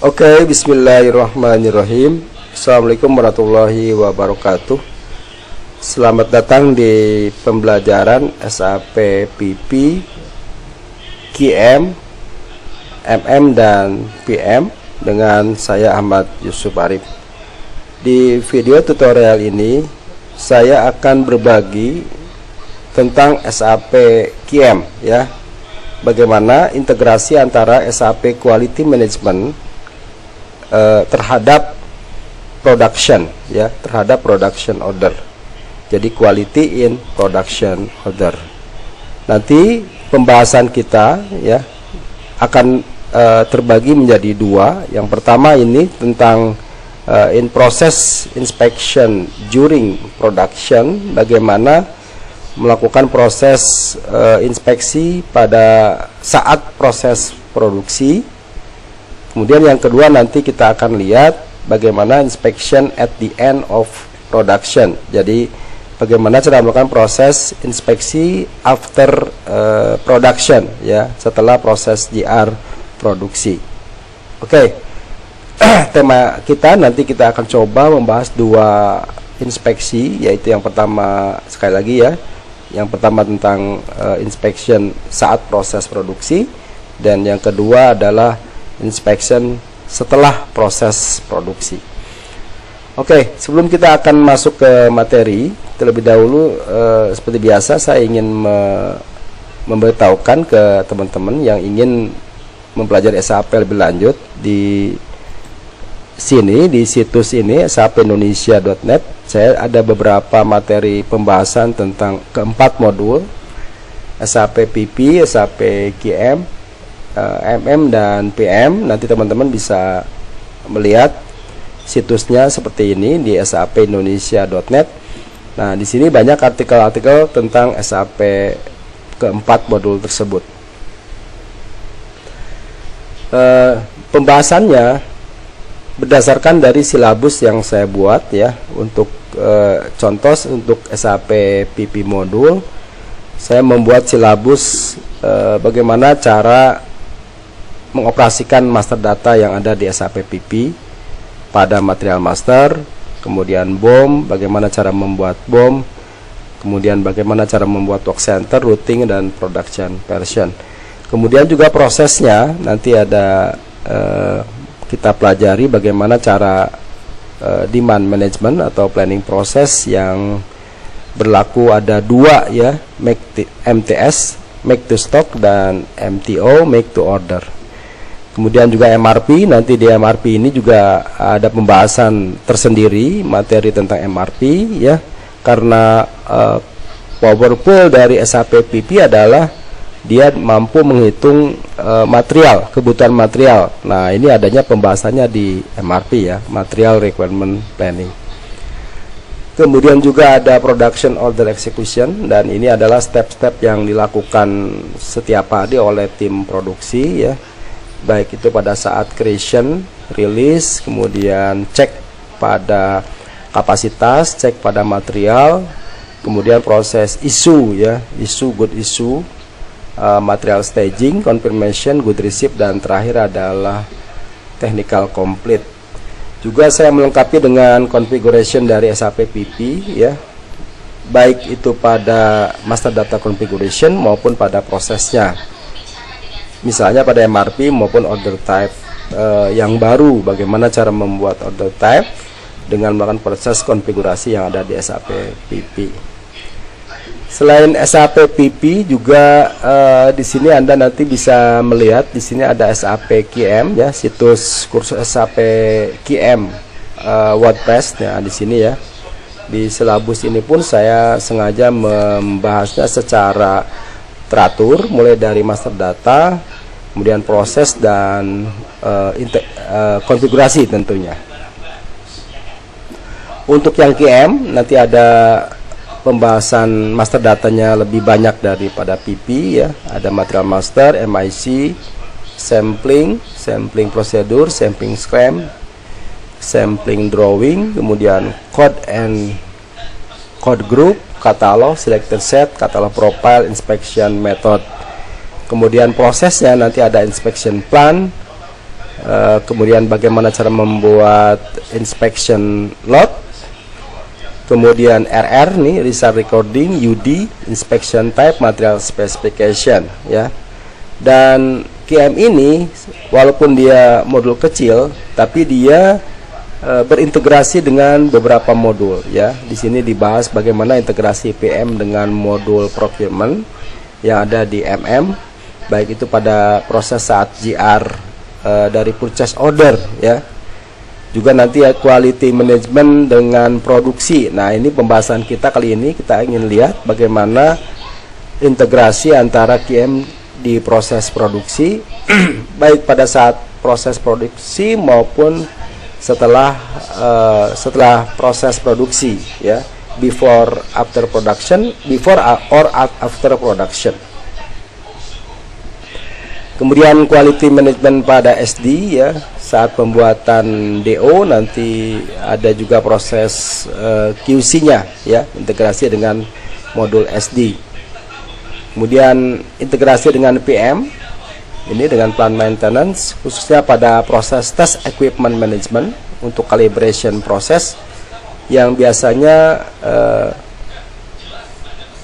Oke, bismillahirrahmanirrahim. Assalamualaikum warahmatullahi wabarakatuh. Selamat datang di pembelajaran SAP PP, QM, MM, dan PM dengan saya Ahmad Yusuf Arif. Di video tutorial ini saya akan berbagi tentang SAP QM ya. Bagaimana integrasi antara SAP Quality Management terhadap production ya, terhadap production order. Jadi quality in production order. Nanti pembahasan kita ya akan terbagi menjadi dua. Yang pertama ini tentang in process inspection during production, bagaimana melakukan proses inspeksi pada saat proses produksi. Kemudian yang kedua nanti kita akan lihat bagaimana inspection at the end of production. Jadi bagaimana cara melakukan proses inspeksi after production ya, setelah proses JR produksi. Oke. Tema kita nanti kita akan coba membahas dua inspeksi, yaitu yang pertama sekali lagi ya. Yang pertama tentang inspection saat proses produksi, dan yang kedua adalah inspection setelah proses produksi. Oke, sebelum kita akan masuk ke materi, terlebih dahulu seperti biasa saya ingin memberitahukan ke teman-teman yang ingin mempelajari SAP lebih lanjut di sini, di situs ini sapindonesia.net. Saya ada beberapa materi pembahasan tentang keempat modul SAP PP, SAP QM, MM, dan PM. Nanti teman-teman bisa melihat situsnya seperti ini di sapindonesia.net. Nah, di sini banyak artikel-artikel tentang SAP keempat modul tersebut. Pembahasannya berdasarkan dari silabus yang saya buat ya. Untuk contoh untuk SAP PP modul, saya membuat silabus bagaimana cara mengoperasikan master data yang ada di SAP PP pada material master, kemudian BOM, bagaimana cara membuat BOM, kemudian bagaimana cara membuat work center, routing, dan production version. Kemudian juga prosesnya nanti ada kita pelajari bagaimana cara demand management atau planning proses yang berlaku, ada dua ya, MTS, make to stock, dan MTO, make to order. Kemudian juga MRP, nanti di MRP ini juga ada pembahasan tersendiri materi tentang MRP ya, karena powerful dari SAP PP adalah dia mampu menghitung material, kebutuhan material. Nah, ini adanya pembahasannya di MRP ya, Material Requirement Planning. Kemudian juga ada production order execution, dan ini adalah step-step yang dilakukan setiap hari oleh tim produksi ya, baik itu pada saat creation, release, kemudian cek pada kapasitas, cek pada material, kemudian proses issue ya, good issue, material staging, confirmation, good receipt, dan terakhir adalah technical complete. Juga saya melengkapi dengan configuration dari SAP PP ya, baik itu pada master data configuration maupun pada prosesnya. Misalnya pada MRP maupun order type yang baru, bagaimana cara membuat order type dengan melakukan proses konfigurasi yang ada di SAP PP. Selain SAP PP juga di sini Anda nanti bisa melihat di sini ada SAP QM ya, situs kursus SAP QM WordPress ya, di sini ya. Di silabus ini pun saya sengaja membahasnya secara teratur, mulai dari master data, kemudian proses, dan konfigurasi tentunya. Untuk yang QM nanti ada pembahasan master datanya lebih banyak daripada PP ya. Ada material master, MIC, sampling prosedur, sampling scheme, sampling drawing, kemudian code and code group, katalog, selected set, katalog profile, inspection method. Kemudian prosesnya nanti ada inspection plan, kemudian bagaimana cara membuat inspection load, kemudian RR nih, result recording, UD, inspection type, material specification ya. Dan QM ini walaupun dia modul kecil, tapi dia berintegrasi dengan beberapa modul ya. Di sini dibahas bagaimana integrasi PM dengan modul procurement yang ada di MM, baik itu pada proses saat GR dari purchase order ya. Juga nanti ya quality management dengan produksi. Nah, ini pembahasan kita kali ini, kita ingin lihat bagaimana integrasi antara QM di proses produksi baik pada saat proses produksi maupun setelah proses produksi ya, before after production, before or after production. Kemudian quality management pada SD ya, saat pembuatan DO nanti ada juga proses QC-nya ya, integrasi dengan modul SD. Kemudian integrasi dengan PM ini dengan plan maintenance, khususnya pada proses test equipment management untuk calibration proses yang biasanya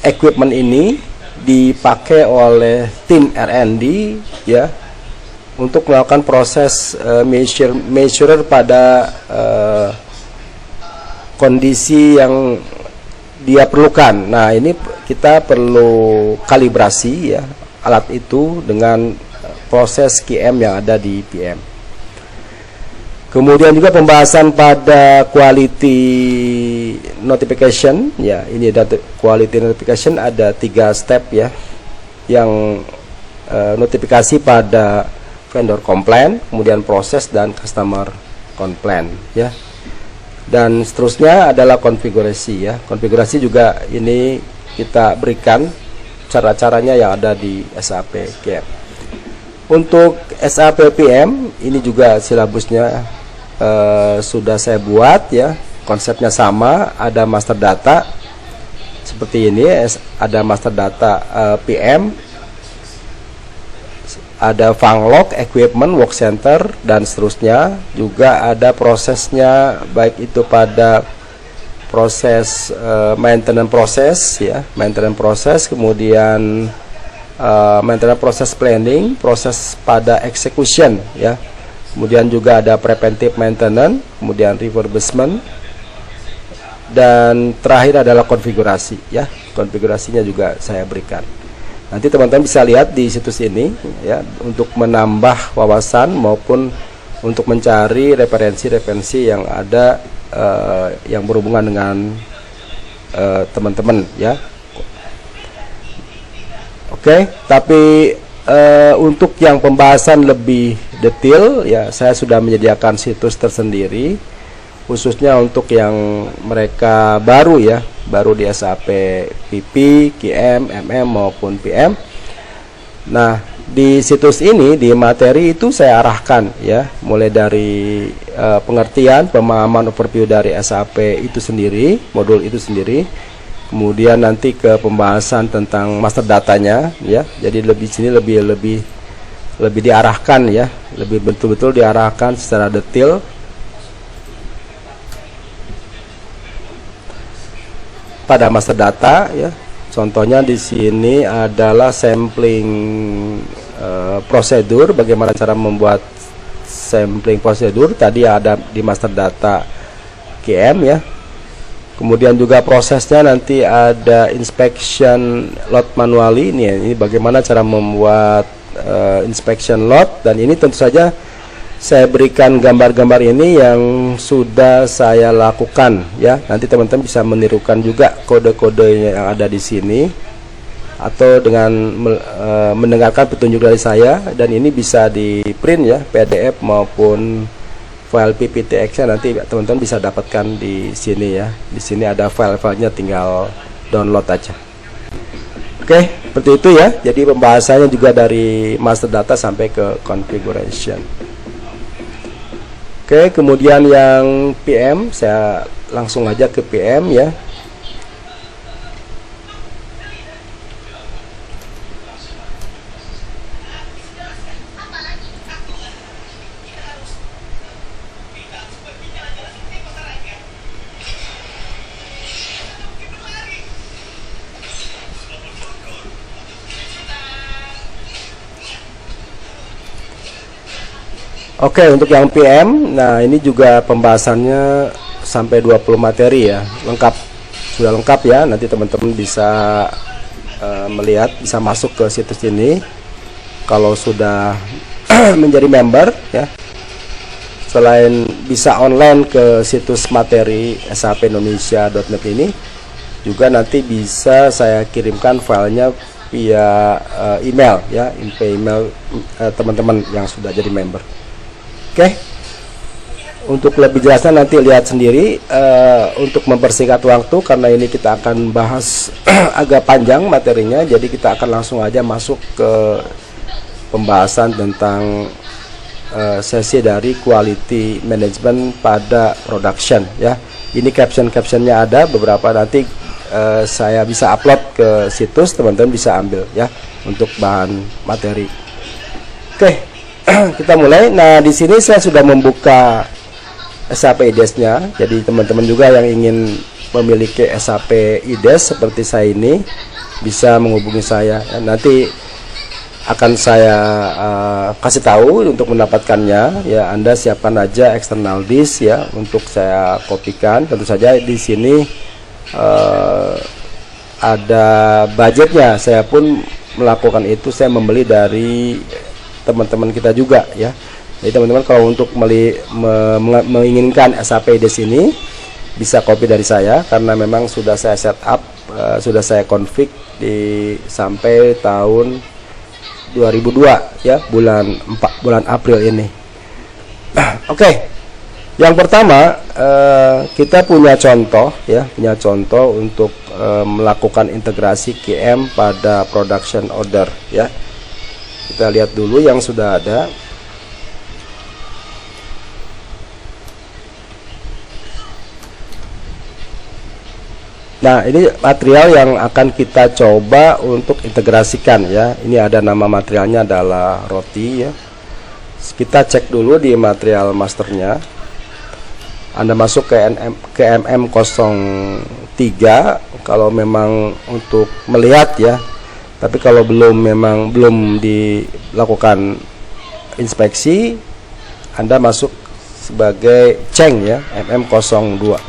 equipment ini dipakai oleh tim R&D ya untuk melakukan proses measure pada kondisi yang dia perlukan. Nah, ini kita perlu kalibrasi ya alat itu dengan proses QM yang ada di PM. Kemudian juga pembahasan pada quality notification ya, ini ada quality notification, ada 3 step ya, yang notifikasi pada vendor complaint, kemudian proses dan customer complaint ya, dan seterusnya adalah konfigurasi ya. Konfigurasi juga ini kita berikan cara-caranya yang ada di SAP QM. Untuk SAP PM ini juga silabusnya sudah saya buat ya, konsepnya sama, ada master data seperti ini, ada master data PM, ada funlog, equipment, work center dan seterusnya. Juga ada prosesnya, baik itu pada proses maintenance proses ya, maintenance proses, kemudian maintenance proses planning, proses pada execution ya, kemudian juga ada preventive maintenance, kemudian refurbishment, dan terakhir adalah konfigurasi ya. Konfigurasinya juga saya berikan. Nanti teman-teman bisa lihat di situs ini ya, untuk menambah wawasan maupun untuk mencari referensi-referensi yang ada yang berhubungan dengan teman-teman ya. Oke, tapi untuk yang pembahasan lebih detail ya, saya sudah menyediakan situs tersendiri khususnya untuk yang mereka baru ya, baru di SAP PP, QM, MM maupun PM. Nah, di situs ini, di materi itu saya arahkan ya, mulai dari pengertian, pemahaman, overview dari SAP itu sendiri, modul itu sendiri, kemudian nanti ke pembahasan tentang master datanya ya. Jadi lebih diarahkan ya, lebih betul-betul diarahkan secara detail pada master data ya. Contohnya di sini adalah sampling prosedur, bagaimana cara membuat sampling prosedur tadi ada di master data QM ya. Kemudian juga prosesnya nanti ada inspection load manually ini bagaimana cara membuat inspection load, dan ini tentu saja saya berikan gambar-gambar ini yang sudah saya lakukan ya. Nanti teman-teman bisa menirukan juga kode-kode yang ada di sini atau dengan mendengarkan petunjuk dari saya, dan ini bisa di print ya, PDF maupun file PPTX-nya nanti teman-teman bisa dapatkan di sini ya. Di sini ada file-filenya, tinggal download aja. Oke, seperti itu ya. Jadi pembahasannya juga dari master data sampai ke configuration. Oke, kemudian yang PM, saya langsung aja ke PM ya. Oke, untuk yang PM, nah ini juga pembahasannya sampai 20 materi ya, lengkap, sudah lengkap ya. Nanti teman-teman bisa melihat, bisa masuk ke situs ini kalau sudah menjadi member ya. Selain bisa online ke situs materi sapindonesia.net ini, juga nanti bisa saya kirimkan filenya via email ya, email teman-teman yang sudah jadi member. Oke, untuk lebih jelasnya nanti lihat sendiri. Untuk mempersingkat waktu, karena ini kita akan bahas agak panjang materinya, jadi kita akan langsung aja masuk ke pembahasan tentang sesi dari quality management pada production ya. Ini caption-captionnya ada beberapa, nanti saya bisa upload ke situs, teman-teman bisa ambil ya untuk bahan materi. Oke. Kita mulai. Nah, di sini saya sudah membuka SAP IDES-nya. Jadi teman-teman juga yang ingin memiliki SAP IDES seperti saya ini bisa menghubungi saya. Nanti akan saya kasih tahu untuk mendapatkannya. Ya, Anda siapkan aja external disk ya untuk saya kopikan. Tentu saja di sini ada budgetnya. Saya pun melakukan itu. Saya membeli dari teman-teman kita juga ya. Jadi teman-teman kalau untuk menginginkan SAP IDES ini bisa copy dari saya, karena memang sudah saya setup, sudah saya config sampai tahun 2002 ya, bulan April ini. Oke. Yang pertama kita punya contoh ya, untuk melakukan integrasi QM pada production order ya. Kita lihat dulu yang sudah ada. Nah, ini material yang akan kita coba untuk integrasikan ya. Ini ada nama materialnya adalah roti ya. Kita cek dulu di material masternya. Anda masuk ke MM03 kalau memang untuk melihat ya. Tapi kalau belum dilakukan inspeksi, Anda masuk sebagai ceng ya, MM02.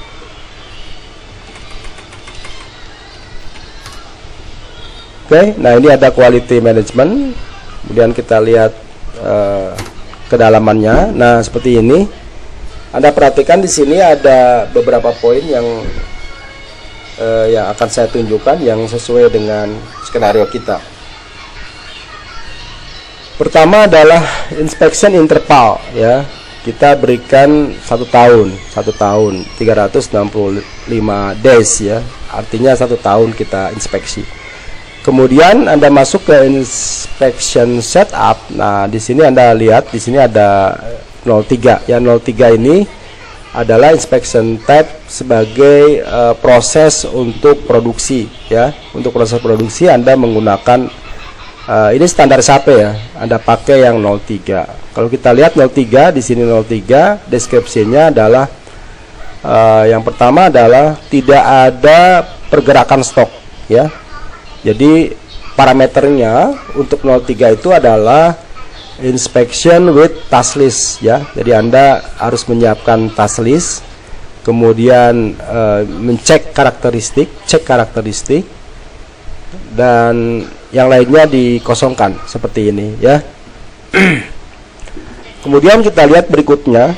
Oke, nah ini ada quality management. Kemudian kita lihat kedalamannya. Nah, seperti ini. Anda perhatikan di sini ada beberapa poin yang akan saya tunjukkan yang sesuai dengan skenario kita. Pertama adalah inspection interval ya. Kita berikan 1 tahun 365 days ya. Artinya 1 tahun kita inspeksi. Kemudian Anda masuk ke inspection setup. Nah, di sini Anda lihat di sini ada 03 ya. 03 ini adalah inspection type sebagai proses untuk produksi ya. Untuk proses produksi Anda menggunakan ini standar SAP ya. Anda pakai yang 03. Kalau kita lihat 03 di sini 03 deskripsinya adalah yang pertama adalah tidak ada pergerakan stok ya. Jadi parameternya untuk 03 itu adalah inspection with task list ya. Jadi Anda harus menyiapkan task list, kemudian cek karakteristik, dan yang lainnya dikosongkan seperti ini ya. Kemudian kita lihat berikutnya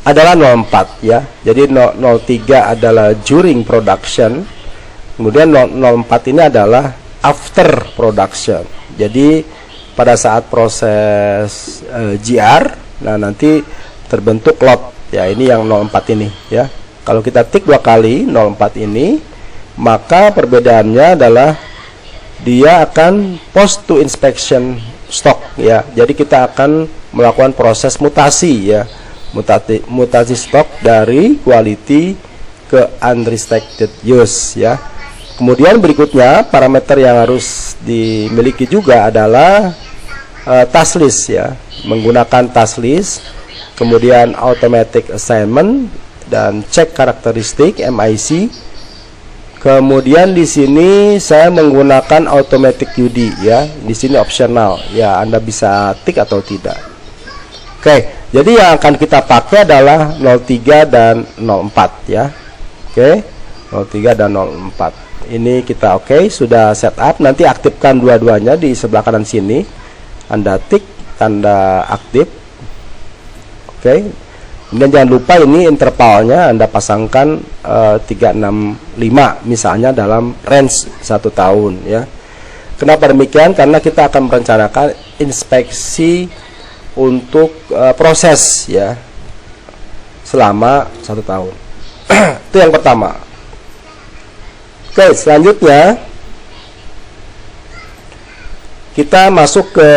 adalah 04 ya. Jadi 03 adalah during production, kemudian 04 ini adalah after production. Jadi pada saat proses GR, nah nanti terbentuk lot ya. Ini yang 04 ini ya. Kalau kita tik 2 kali 04 ini, maka perbedaannya adalah dia akan post to inspection stock ya. Jadi kita akan melakukan proses mutasi ya, mutasi stok dari quality ke unrestricted use ya. Kemudian berikutnya parameter yang harus dimiliki juga adalah task list ya, menggunakan task list, kemudian automatic assignment dan cek karakteristik MIC, Kemudian di sini saya menggunakan automatic UD ya. Di sini optional ya, Anda bisa tik atau tidak. Oke, jadi yang akan kita pakai adalah 03 dan 04 ya. Oke, 03 dan 04. Ini kita sudah setup. Nanti aktifkan dua-duanya di sebelah kanan sini. Anda tik tanda aktif. Oke. Kemudian jangan lupa ini intervalnya Anda pasangkan 365 misalnya dalam range 1 tahun ya. Kenapa demikian? Karena kita akan merencanakan inspeksi untuk proses ya selama 1 tahun. Itu yang pertama. Oke, selanjutnya kita masuk ke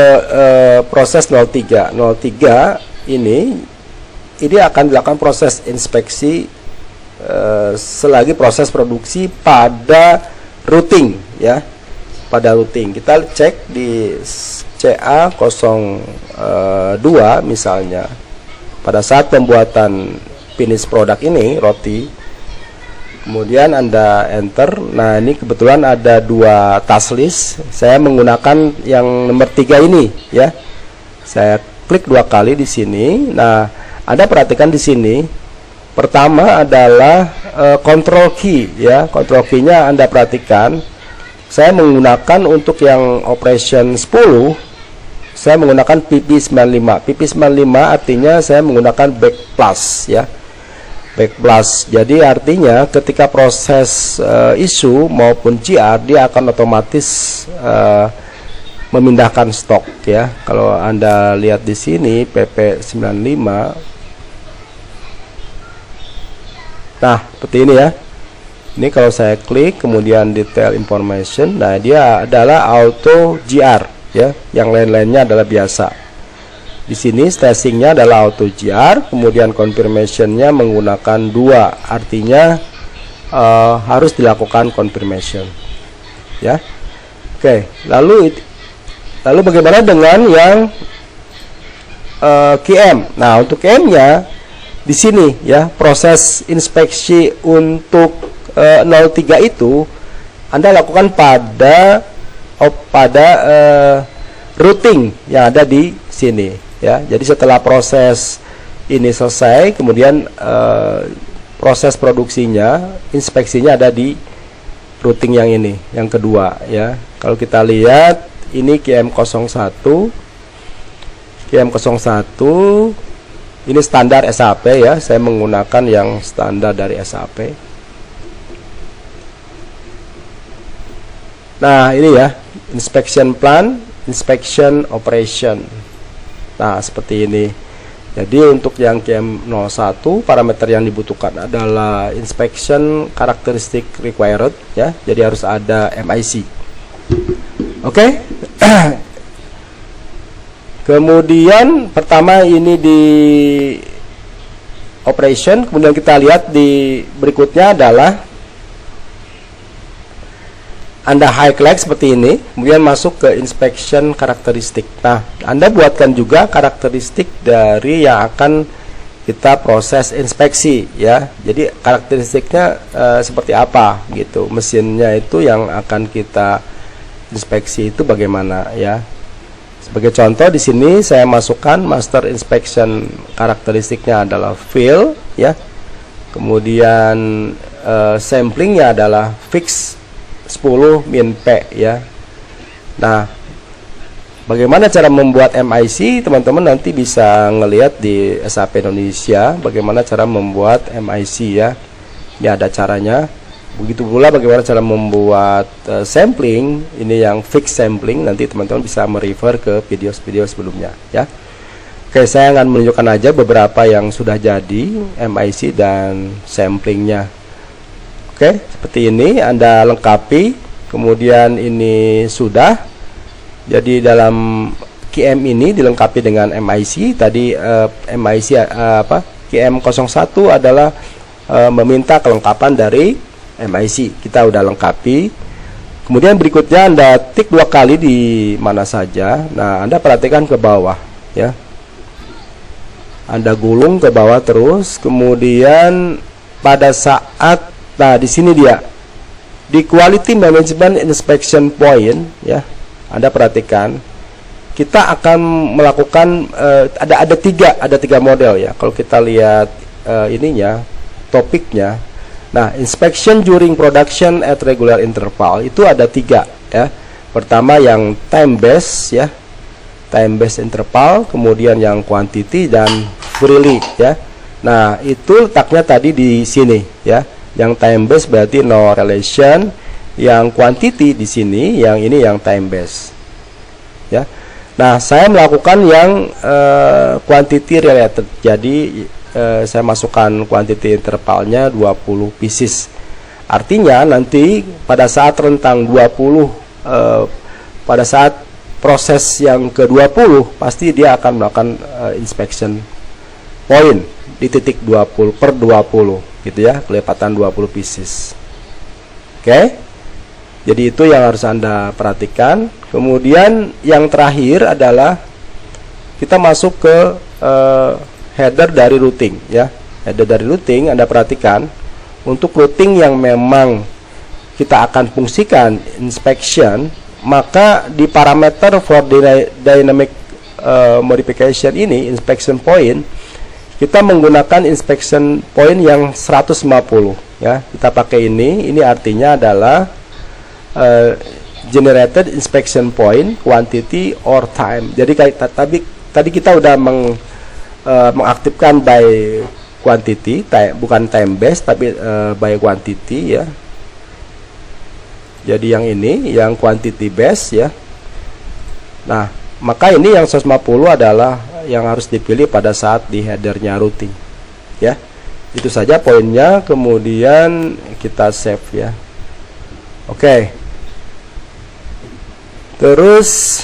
proses 03. 03 ini akan dilakukan proses inspeksi selagi proses produksi pada routing ya, pada routing. Kita cek di CA02 misalnya, pada saat pembuatan finish produk ini roti, kemudian Anda enter. Nah, ini kebetulan ada 2 task list. Saya menggunakan yang nomor 3 ini ya. Saya klik 2 kali di sini. Nah, Anda perhatikan di sini, pertama adalah control key ya. Control key-nya Anda perhatikan. Saya menggunakan untuk yang operation 10, saya menggunakan PP95. PP95 artinya saya menggunakan back plus ya. Back plus. Jadi artinya ketika proses issue maupun GR, dia akan otomatis memindahkan stok ya. Kalau Anda lihat di sini PP95. Nah, seperti ini ya. Ini kalau saya klik kemudian detail information, nah dia adalah auto GR ya. Yang lain-lainnya adalah biasa. Di sini stagingnya adalah auto GR, kemudian confirmationnya menggunakan 2, artinya harus dilakukan confirmation ya. Oke, lalu bagaimana dengan yang QM? Nah, untuk QM-nya di sini ya, proses inspeksi untuk 03 itu Anda lakukan pada routing yang ada di sini ya. Jadi setelah proses ini selesai, kemudian proses produksinya, inspeksinya ada di routing yang ini, yang kedua ya. Kalau kita lihat ini QM01, ini standar SAP ya. Saya menggunakan yang standar dari SAP. Nah, ini ya, inspection plan, inspection operation. Nah, seperti ini. Jadi untuk yang QM01, parameter yang dibutuhkan adalah inspection characteristic required ya. Jadi harus ada MIC. Oke. Kemudian pertama ini di operation, kemudian kita lihat di berikutnya adalah Anda highlight seperti ini, kemudian masuk ke inspection karakteristik. Nah, Anda buatkan juga karakteristik dari yang akan kita proses inspeksi ya. Jadi karakteristiknya seperti apa gitu. Mesinnya itu yang akan kita inspeksi itu bagaimana ya. Sebagai contoh di sini saya masukkan master inspection karakteristiknya adalah fill ya. Kemudian samplingnya adalah fix 10 min P ya. Nah, bagaimana cara membuat MIC? Teman-teman nanti bisa ngelihat di SAP Indonesia bagaimana cara membuat MIC ya. Ini ada caranya. Begitu pula bagaimana cara membuat sampling, ini yang fix sampling, nanti teman-teman bisa merefer ke video-video sebelumnya ya. Oke, saya akan menunjukkan aja beberapa yang sudah jadi MIC dan samplingnya. Oke, seperti ini Anda lengkapi. Kemudian ini sudah. Jadi dalam QM ini dilengkapi dengan MIC. Tadi MIC QM01 adalah meminta kelengkapan dari MIC, kita udah lengkapi. Kemudian berikutnya Anda tik 2 kali di mana saja. Nah, Anda perhatikan ke bawah ya. Anda gulung ke bawah terus. Kemudian pada saat, nah di sini dia di quality management inspection point ya, Anda perhatikan kita akan melakukan ada tiga model ya. Kalau kita lihat ininya, topiknya, nah inspection during production at regular interval itu ada 3 ya. Pertama yang time based ya, time based interval, kemudian yang quantity dan freely ya. Nah itu letaknya tadi di sini ya. Yang time based berarti no relation, yang quantity di sini, yang ini yang time based ya. Nah, saya melakukan yang quantity related. Jadi saya masukkan quantity intervalnya 20 pieces. Artinya nanti pada saat rentang 20 pada saat proses yang ke-20 pasti dia akan melakukan inspection point di titik 20 per 20 gitu ya, kelipatan 20 pieces. Oke. Jadi itu yang harus Anda perhatikan. Kemudian yang terakhir adalah kita masuk ke header dari routing ya. Header dari routing Anda perhatikan, untuk routing yang memang kita akan fungsikan inspection, maka di parameter for dynamic modification ini inspection point, kita menggunakan inspection point yang 150 ya. Kita pakai ini artinya adalah generated inspection point, quantity or time. Jadi tadi kita udah mengaktifkan by quantity, bukan time based tapi by quantity ya. Jadi yang ini yang quantity based ya. Nah, maka ini yang 150 adalah yang harus dipilih pada saat di headernya routing ya. Itu saja poinnya, kemudian kita save ya. Oke. Terus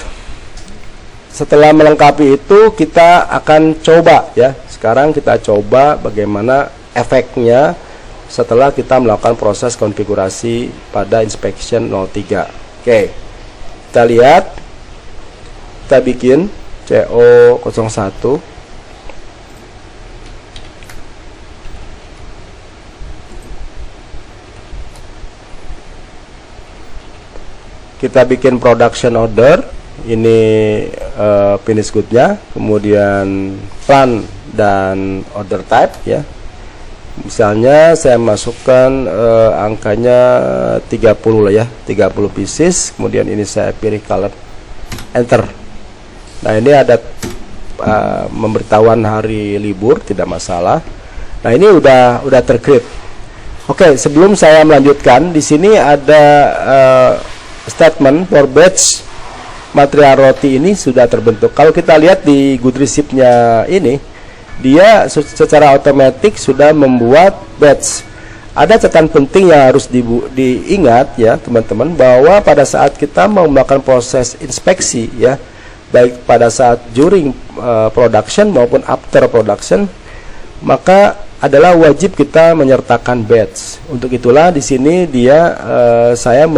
setelah melengkapi itu kita akan coba ya. Sekarang kita coba bagaimana efeknya setelah kita melakukan proses konfigurasi pada inspection 03. Oke. Kita lihat. Kita bikin CO01. Kita bikin production order, ini finish goodnya, kemudian plan dan order type ya. Misalnya saya masukkan angkanya 30 lah ya, 30 pieces, kemudian ini saya pilih color, enter. Nah ini ada memberitahuan hari libur, tidak masalah. Nah ini udah tercreate. Oke, sebelum saya melanjutkan, di sini ada statement for batch material roti ini sudah terbentuk. Kalau kita lihat di good receipt-nya ini, dia secara otomatis sudah membuat batch. Ada catatan penting yang harus diingat ya teman-teman, bahwa pada saat kita mau melakukan proses inspeksi ya, baik pada saat during production maupun after production, maka adalah wajib kita menyertakan batch. Untuk itulah di sini dia saya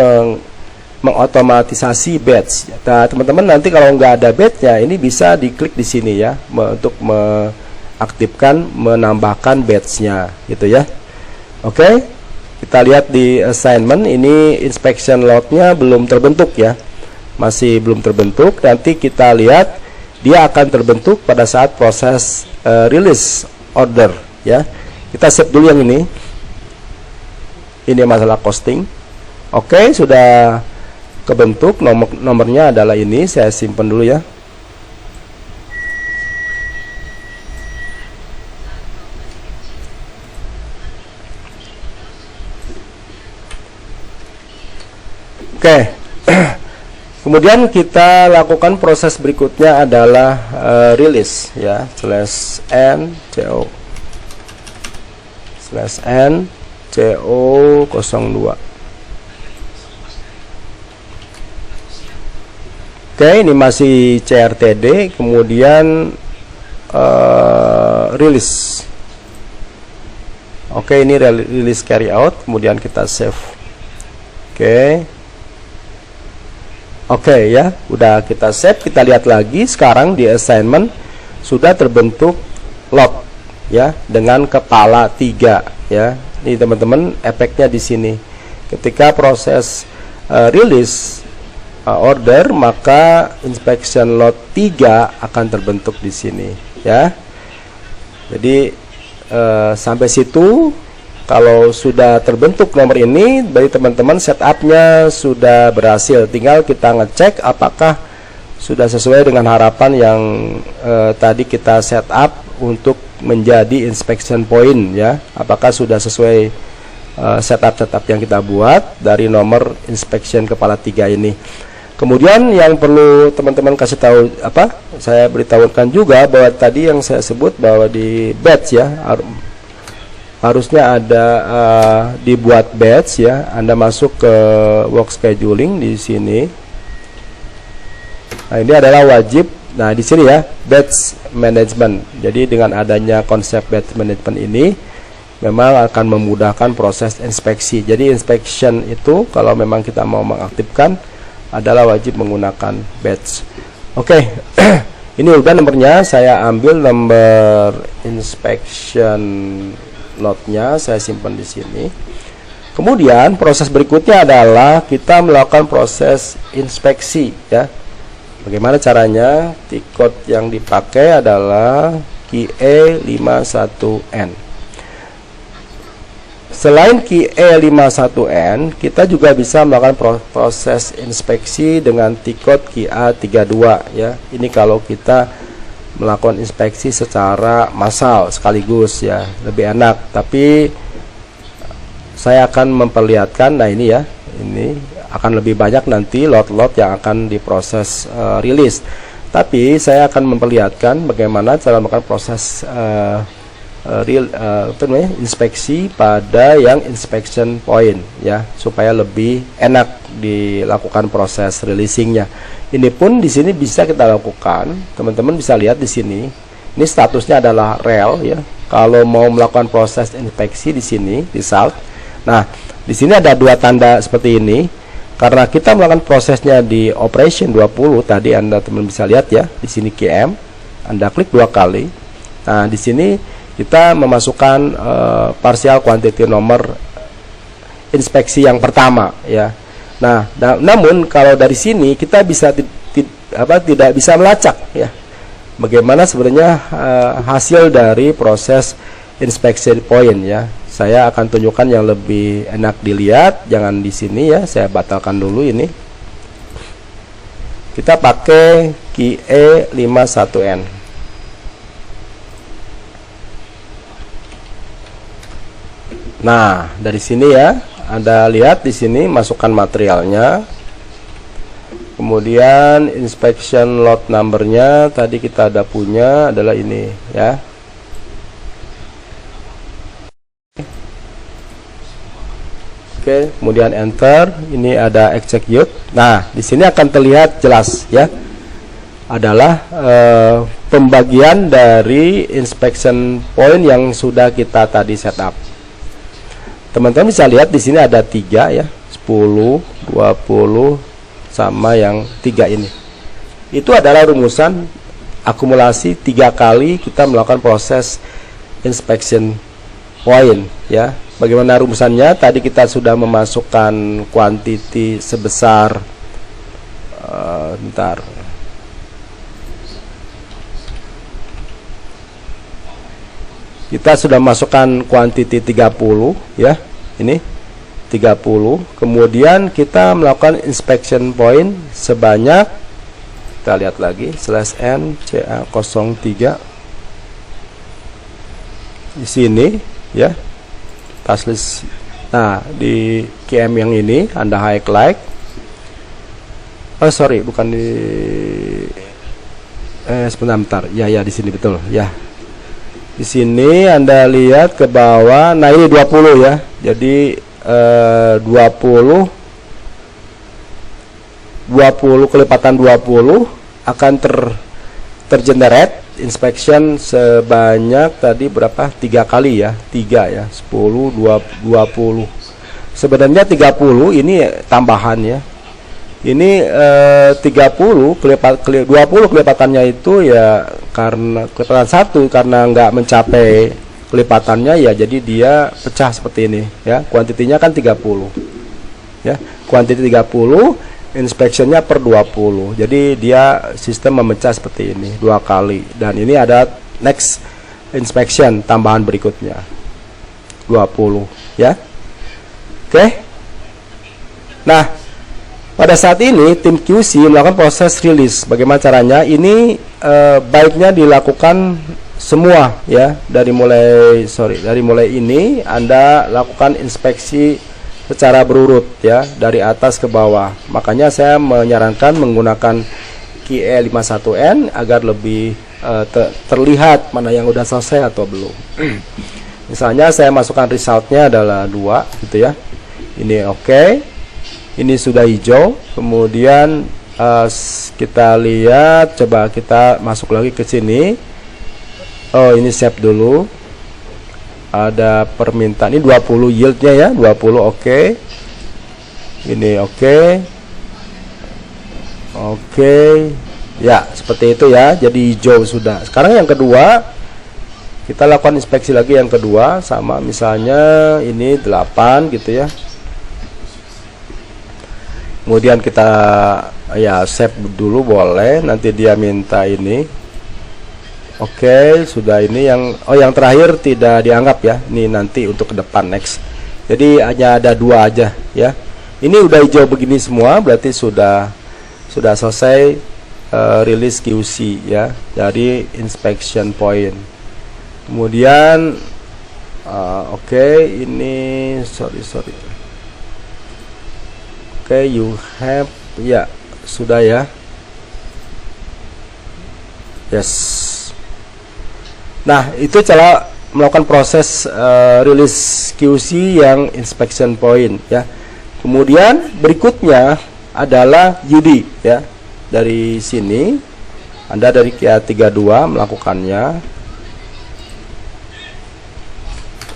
mengotomatisasi batch. Nah, teman-teman nanti kalau nggak ada batch-nya, ini bisa diklik di sini ya, untuk mengaktifkan, menambahkan batch-nya, gitu ya. Oke, kita lihat di assignment, ini inspection load-nya belum terbentuk ya, masih belum terbentuk. Nanti kita lihat dia akan terbentuk pada saat proses release order ya. Kita save dulu yang ini. Ini masalah costing. Oke, sudah kebentuk, nomornya adalah ini, saya simpan dulu ya. Oke. Kemudian kita lakukan proses berikutnya adalah release ya, /n CO02. Oke, ini masih CRTD, kemudian release. Oke, ini release carry out, kemudian kita save. Oke ya, udah kita save. Kita lihat lagi sekarang di assignment sudah terbentuk log ya, dengan kepala 3 ya. Ini teman-teman, efeknya di sini. ketika proses rilis order, maka inspection lot 3 akan terbentuk di sini ya. Jadi sampai situ kalau sudah terbentuk nomor ini, dari teman-teman setupnya sudah berhasil. Tinggal kita ngecek apakah sudah sesuai dengan harapan yang tadi kita setup untuk menjadi inspection point ya. Apakah sudah sesuai setup yang kita buat dari nomor inspection kepala 3 ini. Kemudian yang perlu teman-teman kasih tahu saya beritahukan juga bahwa tadi yang saya sebut bahwa di batch ya, harusnya ada dibuat batch ya. Anda masuk ke work scheduling di sini. Nah, ini adalah wajib. Nah, di sini ya, batch management. Jadi dengan adanya konsep batch management ini memang akan memudahkan proses inspeksi. Jadi inspection itu kalau memang kita mau mengaktifkan adalah wajib menggunakan batch. Oke. Ini udah nomornya, saya ambil nomor inspection lotnya, saya simpan di sini. Kemudian proses berikutnya adalah kita melakukan proses inspeksi ya. Bagaimana caranya? Tiket yang dipakai adalah QE51N. Selain QE51N, kita juga bisa melakukan proses inspeksi dengan tiket QA32 ya. Ini kalau kita melakukan inspeksi secara massal sekaligus ya, lebih enak. Tapi saya akan memperlihatkan, nah ini ya, ini akan lebih banyak nanti lot-lot yang akan diproses rilis. Tapi saya akan memperlihatkan bagaimana cara melakukan proses inspeksi pada yang inspection point ya, supaya lebih enak dilakukan proses releasingnya. Ini pun di sini bisa kita lakukan. Teman-teman bisa lihat di sini. Ini statusnya adalah rel ya. Kalau mau melakukan proses inspeksi di sini result. Nah, di sini ada dua tanda seperti ini. Karena kita melakukan prosesnya di operation 20 tadi, Anda teman bisa lihat ya. Di sini QM. Anda klik 2 kali. Nah, di sini kita memasukkan partial quantity nomor inspeksi yang pertama ya. Nah, namun kalau dari sini kita bisa tidak bisa melacak ya, bagaimana sebenarnya hasil dari proses inspection point ya. Saya akan tunjukkan yang lebih enak dilihat, jangan di sini ya. Saya batalkan dulu ini. Kita pakai QE51N. Nah, dari sini ya, Anda lihat di sini masukkan materialnya. Kemudian inspection lot numbernya tadi kita ada punya adalah ini ya. Oke, kemudian enter. Ini ada execute. Nah, di sini akan terlihat jelas ya. Adalah pembagian dari inspection point yang sudah kita tadi setup. Teman-teman bisa lihat di sini ada 3 ya, 10, 20 sama yang 3 ini. Itu adalah rumusan akumulasi 3 kali kita melakukan proses inspection point ya. Bagaimana rumusannya? Tadi kita sudah memasukkan quantity sebesar kita sudah masukkan quantity 30 ya, ini 30. Kemudian kita melakukan inspection point sebanyak, kita lihat lagi /n CA03 di sini ya, task list. Nah, di QM yang ini Anda highlight. Oh sorry, bukan di sebentar. Ya di sini betul ya. Di sini Anda lihat ke bawah. Nah, ini 20 ya. Jadi 20 kelipatan 20 akan tergenerate inspection sebanyak tadi berapa? 3 kali ya. 3 ya. 10 20. Sebenarnya 30 ini tambahan ya. Ini 20 kelipatannya itu ya karena kelipatan 1 karena nggak mencapai kelipatannya ya, jadi dia pecah seperti ini ya. Kuantitinya kan 30. ya. Quantity 30, inspection-nya per 20. Jadi dia sistem memecah seperti ini 2 kali, dan ini ada next inspection tambahan berikutnya 20 ya. Oke. Nah, pada saat ini tim QC melakukan proses rilis. Bagaimana caranya? Ini baiknya dilakukan semua ya, dari mulai ini Anda lakukan inspeksi secara berurut ya, dari atas ke bawah. Makanya saya menyarankan menggunakan QE51N agar lebih terlihat mana yang udah selesai atau belum. Misalnya saya masukkan resultnya adalah 2 gitu ya. Ini oke. Ini sudah hijau. Kemudian kita lihat, coba kita masuk lagi ke sini. Oh, ini save dulu. Ada permintaan ini 20 yieldnya ya, 20 oke. Ini oke. Oke. Ya, seperti itu ya. Jadi hijau sudah. Sekarang yang kedua, kita lakukan inspeksi lagi yang kedua, sama misalnya ini 8 gitu ya. Kemudian kita ya save dulu boleh, nanti dia minta ini. Oke, sudah. Ini yang terakhir tidak dianggap ya. Ini nanti untuk ke depan next. Jadi hanya ada 2 aja ya. Ini udah hijau begini semua, berarti sudah selesai rilis QC ya, dari inspection point. Kemudian oke, ini sorry. Oke, you have ya, sudah ya. Yes. Nah, itu cara melakukan proses rilis QC yang inspection point ya. Kemudian berikutnya adalah UD ya. Dari sini Anda dari QA32 melakukannya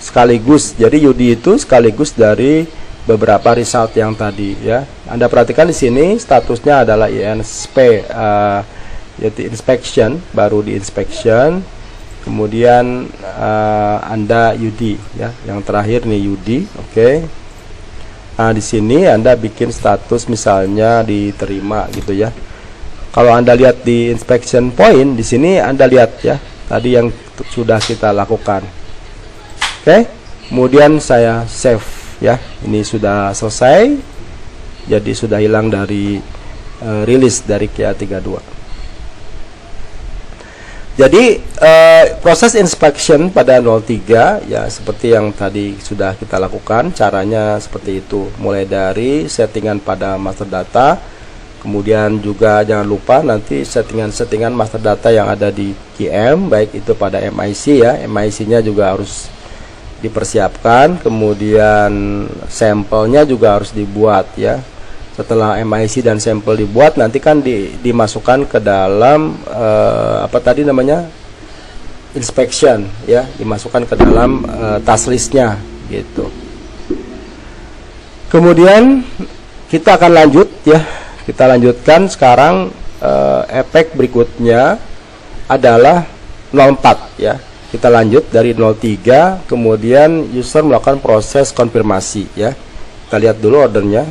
sekaligus. Jadi UD itu sekaligus dari beberapa result yang tadi ya. Anda perhatikan di sini statusnya adalah INSP, yaitu inspection, baru di inspection. Kemudian Anda UD ya, yang terakhir nih UD, oke. Nah, di sini Anda bikin status misalnya diterima gitu ya. Kalau Anda lihat di inspection point di sini, Anda lihat ya, tadi yang sudah kita lakukan. Oke. Kemudian saya save ya, ini sudah selesai, jadi sudah hilang dari rilis dari QA32. Jadi proses inspection pada 03 ya, seperti yang tadi sudah kita lakukan, caranya seperti itu. Mulai dari settingan pada master data, kemudian juga jangan lupa nanti settingan master data yang ada di QM, baik itu pada MIC ya, MIC-nya juga harus dipersiapkan. Kemudian sampelnya juga harus dibuat ya. Setelah MIC dan sampel dibuat, nanti kan dimasukkan ke dalam apa tadi namanya, inspection ya, dimasukkan ke dalam task listnya gitu. Kemudian kita akan lanjut ya, kita lanjutkan sekarang. Efek berikutnya adalah 04 ya. Kita lanjut dari 03, kemudian user melakukan proses konfirmasi ya. Kita lihat dulu ordernya.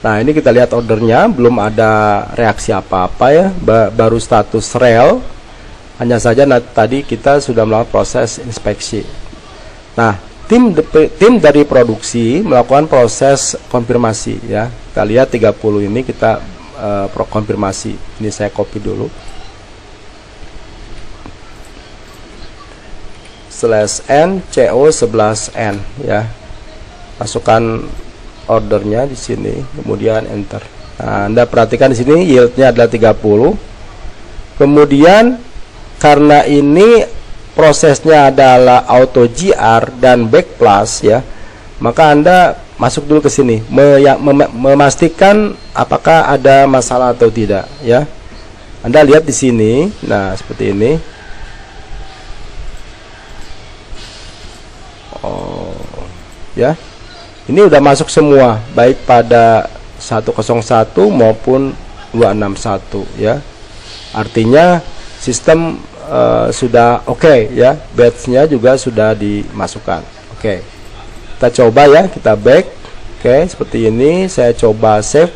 Nah, ini kita lihat ordernya, belum ada reaksi apa-apa ya, baru status rel. Hanya saja tadi kita sudah melakukan proses inspeksi. Nah, tim dari produksi melakukan proses konfirmasi ya. Kita lihat 30 ini kita konfirmasi. Ini saya copy dulu. /n CO 11N ya. Masukkan ordernya di sini, kemudian enter. Nah, Anda perhatikan di sini yieldnya adalah 30. Kemudian karena ini prosesnya adalah auto GR dan back plus ya, maka Anda masuk dulu ke sini, memastikan apakah ada masalah atau tidak ya. Anda lihat di sini, nah seperti ini. Oh ya, ini udah masuk semua, baik pada 101 maupun 261 ya. Artinya sistem sudah oke ya, batch-nya juga sudah dimasukkan. Oke. Kita coba ya, kita back. Oke, seperti ini saya coba save.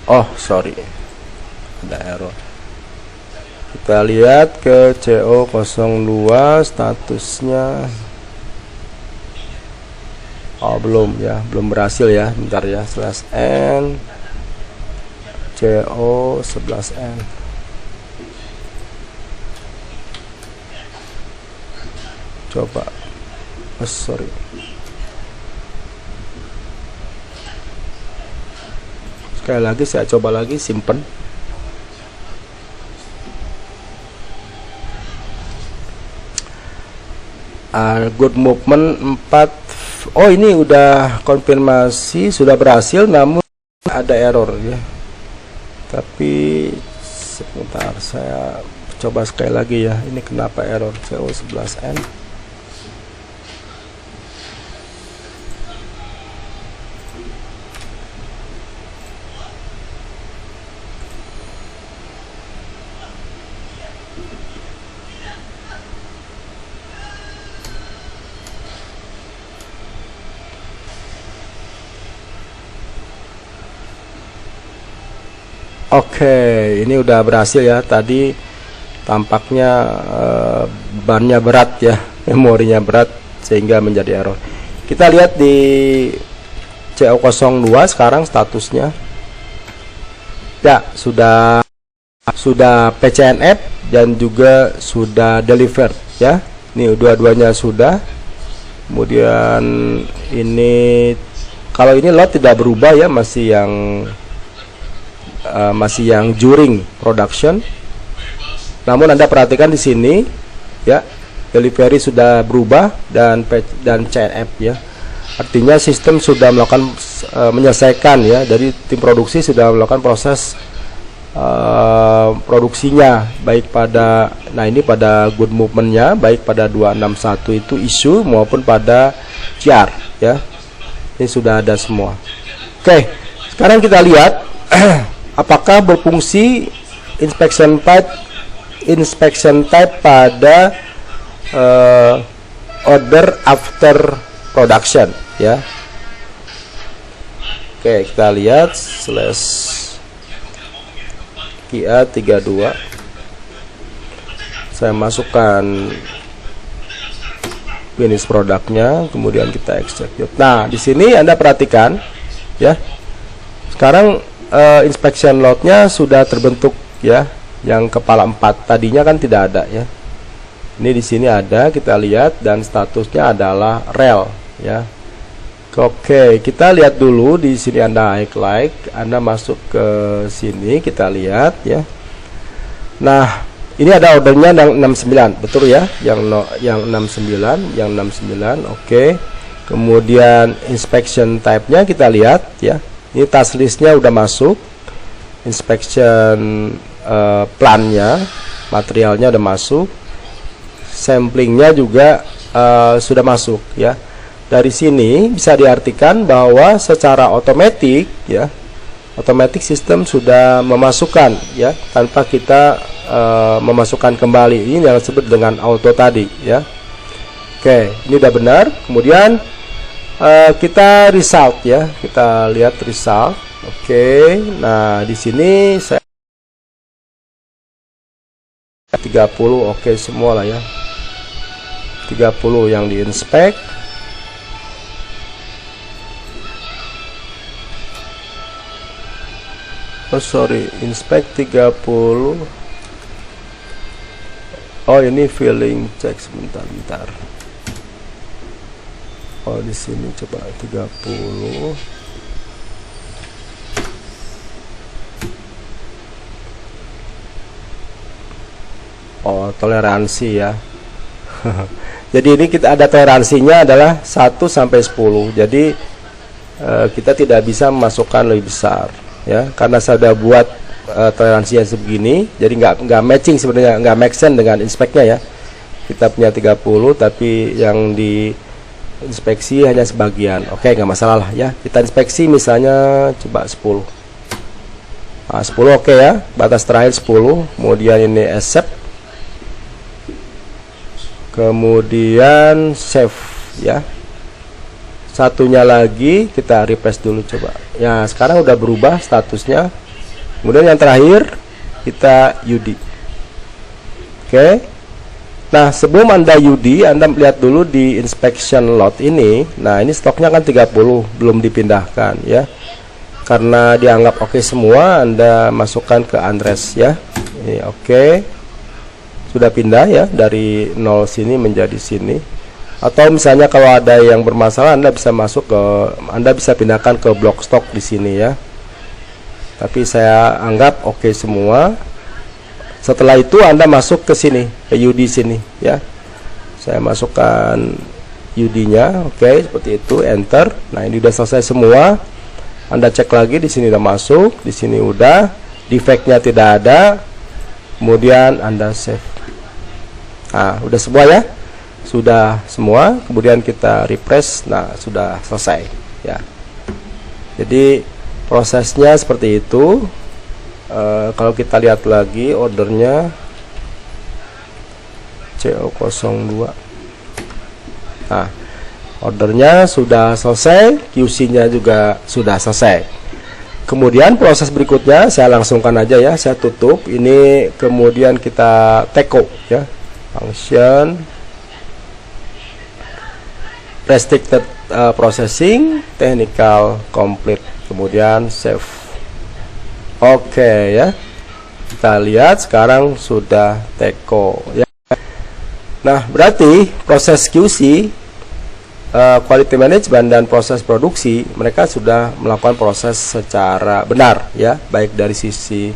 Oh, sorry. Ada error. Kita lihat ke CO02 statusnya. Oh, belum ya, belum berhasil ya. Bentar ya, /n CO11N. Coba. Oh, sorry. Sekali lagi saya coba lagi, simpen. Good movement 4. Oh, ini udah konfirmasi sudah berhasil, namun ada error ya. Tapi sebentar, saya coba sekali lagi ya. Ini kenapa error CO11N? Oke, ini udah berhasil ya. Tadi tampaknya bannya berat ya, memorinya berat sehingga menjadi error. Kita lihat di CO02 sekarang statusnya. Ya, sudah PCNF dan juga sudah delivered ya. Ini dua-duanya sudah. Kemudian ini kalau ini lot tidak berubah ya, masih yang during production. Namun Anda perhatikan di sini ya, delivery sudah berubah dan CNF ya. Artinya sistem sudah melakukan menyelesaikan ya, dari tim produksi sudah melakukan proses produksinya, baik pada ini pada good movementnya, baik pada 261 itu isu maupun pada CR ya. Ini sudah ada semua. Oke, sekarang kita lihat apakah berfungsi inspection type pada order after production ya. Oke, kita lihat /QA32. Saya masukkan finish produknya, kemudian kita execute. Nah, di sini Anda perhatikan ya. Sekarang inspection load-nya sudah terbentuk ya, yang kepala 4 tadinya kan tidak ada ya. Ini di sini ada, kita lihat, dan statusnya adalah rel ya. Oke, kita lihat dulu di sini. Anda highlight, Anda masuk ke sini, kita lihat ya. Nah, ini ada ordernya yang 69, betul ya, yang 69. Oke. Kemudian inspection type-nya kita lihat ya. Ini task listnya udah masuk, inspection plannya, materialnya udah masuk, samplingnya juga sudah masuk ya. Dari sini bisa diartikan bahwa secara otomatis ya, otomatis sistem sudah memasukkan ya, tanpa kita memasukkan kembali. Ini yang disebut dengan auto tadi ya. Oke, ini udah benar. Kemudian kita result ya, kita lihat result. Oke, nah di sini saya 30 oke semua lah ya. 30 yang diinspek. Oh sorry, inspect 30. Oh ini filling check, sebentar. Oh di sini coba 30. Oh toleransi ya. Jadi ini kita ada toleransinya adalah 1 sampai 10. Jadi kita tidak bisa memasukkan lebih besar ya, karena saya sudah buat toleransinya sebegini, jadi nggak matching sebenarnya, nggak make sense dengan inspeknya ya. Kita punya 30 tapi yang di inspeksi hanya sebagian. Oke, nggak masalah lah ya, kita inspeksi misalnya coba 10. Nah, 10 oke ya, batas terakhir 10. Kemudian ini accept, kemudian save ya. Satunya lagi kita refresh dulu coba ya, sekarang udah berubah statusnya. Kemudian yang terakhir kita UD. Oke. Nah, sebelum Anda UD, Anda lihat dulu di inspection lot ini. Nah, ini stoknya kan 30, belum dipindahkan ya. Karena dianggap oke semua, Anda masukkan ke unrest ya. Ini oke. Sudah pindah ya dari 0 sini menjadi sini. Atau misalnya kalau ada yang bermasalah, Anda bisa masuk ke, Anda bisa pindahkan ke blok stok di sini ya. Tapi saya anggap oke semua. Setelah itu Anda masuk ke sini, ke UD sini ya. Saya masukkan UD-nya, oke, seperti itu, enter. Nah, ini udah selesai semua. Anda cek lagi, di sini udah masuk, di sini udah, defect-nya tidak ada. Kemudian Anda save. Nah, udah semua ya. Sudah semua, kemudian kita refresh. Nah, sudah selesai ya. Jadi prosesnya seperti itu. Kalau kita lihat lagi ordernya CO02. Nah, ordernya sudah selesai, QC-nya juga sudah selesai. Kemudian proses berikutnya saya langsungkan aja ya, saya tutup ini. Kemudian kita teko ya, function restricted processing, technical complete, kemudian save. Oke ya, kita lihat sekarang sudah teko ya. Nah, berarti proses QC, quality management dan proses produksi, mereka sudah melakukan proses secara benar ya, baik dari sisi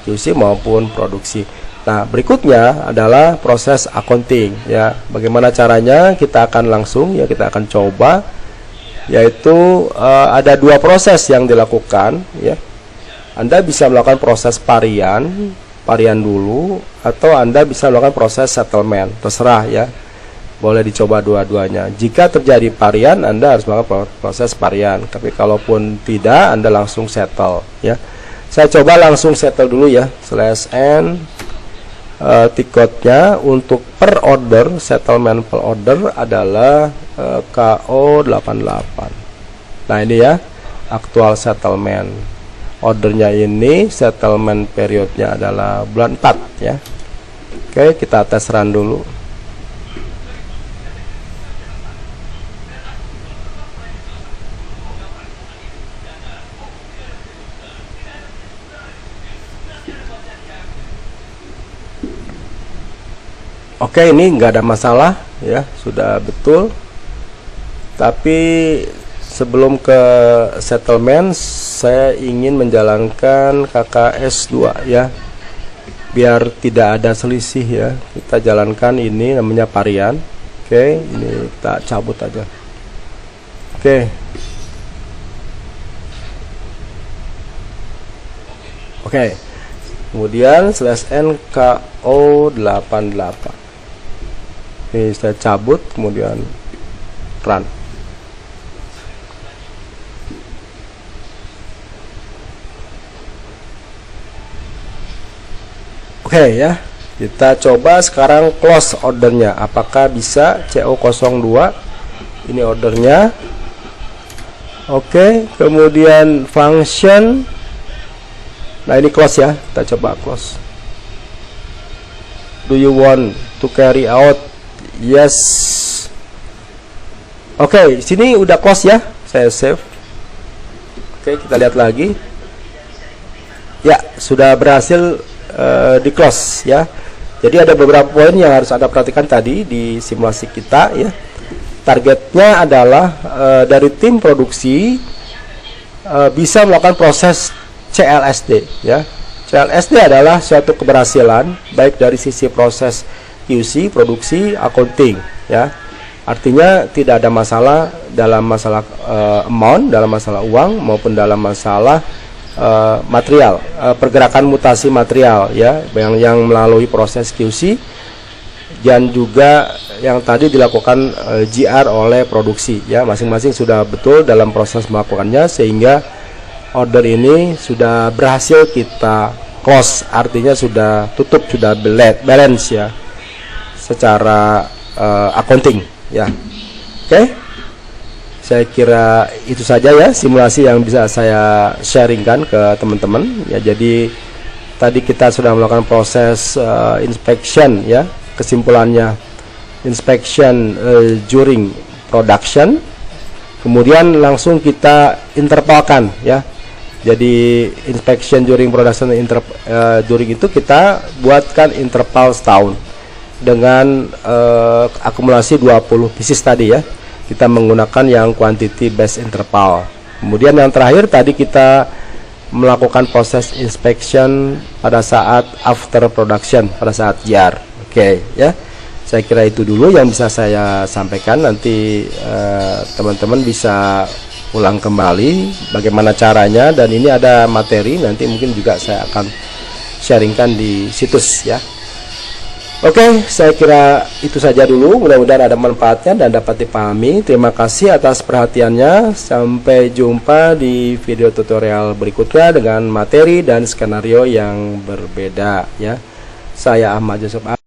QC maupun produksi. Nah, berikutnya adalah proses accounting ya. Bagaimana caranya? Kita akan langsung ya, kita akan coba, yaitu ada dua proses yang dilakukan ya. Anda bisa melakukan proses parian dulu, atau Anda bisa melakukan proses settlement, terserah ya. Boleh dicoba dua-duanya. Jika terjadi parian, Anda harus melakukan proses parian. Tapi kalaupun tidak, Anda langsung settle ya. Saya coba langsung settle dulu ya. /n tiketnya untuk per order, settlement per order adalah KO88. Nah, ini ya, aktual settlement. Ordernya ini, settlement periodnya adalah bulan 4 ya. Oke, kita tes run dulu. Oke, ini nggak ada masalah ya, sudah betul. Tapi sebelum ke settlement, saya ingin menjalankan KKS 2 ya, biar tidak ada selisih ya. Kita jalankan ini, namanya parian. Oke, ini kita cabut aja. Oke. Kemudian /n KO88. Ini saya cabut, kemudian run. Oke ya, kita coba sekarang close ordernya. Apakah bisa CO02? Ini ordernya. Oke, kemudian function. Nah, ini close ya, kita coba close. Do you want to carry out? Yes. Oke, sini udah close ya, saya save. Oke, kita lihat lagi. Ya, sudah berhasil di close ya. Jadi ada beberapa poin yang harus Anda perhatikan tadi di simulasi kita ya. Targetnya adalah dari tim produksi bisa melakukan proses CLSD ya. CLSD adalah suatu keberhasilan baik dari sisi proses QC, produksi, accounting ya. Artinya tidak ada masalah dalam masalah amount, dalam masalah uang maupun dalam masalah material, pergerakan mutasi material ya, yang melalui proses QC dan juga yang tadi dilakukan GR oleh produksi ya, masing-masing sudah betul dalam proses melakukannya, sehingga order ini sudah berhasil kita close, artinya sudah tutup, sudah balance ya secara accounting ya. Oke. Saya kira itu saja ya simulasi yang bisa saya sharingkan ke teman-teman ya. Jadi tadi kita sudah melakukan proses inspection ya, kesimpulannya inspection during production, kemudian langsung kita intervalkan ya. Jadi inspection during production, during itu kita buatkan interval setahun dengan akumulasi 20 pieces tadi ya. Kita menggunakan yang quantity based interval. Kemudian yang terakhir tadi kita melakukan proses inspection pada saat after production, pada saat GR. Oke ya. Saya kira itu dulu yang bisa saya sampaikan. Nanti teman-teman bisa ulang kembali bagaimana caranya, dan ini ada materi nanti mungkin juga saya akan sharingkan di situs ya. Oke, saya kira itu saja dulu. Mudah-mudahan ada manfaatnya dan dapat dipahami. Terima kasih atas perhatiannya. Sampai jumpa di video tutorial berikutnya dengan materi dan skenario yang berbeda ya. Saya Ahmad Yusuf.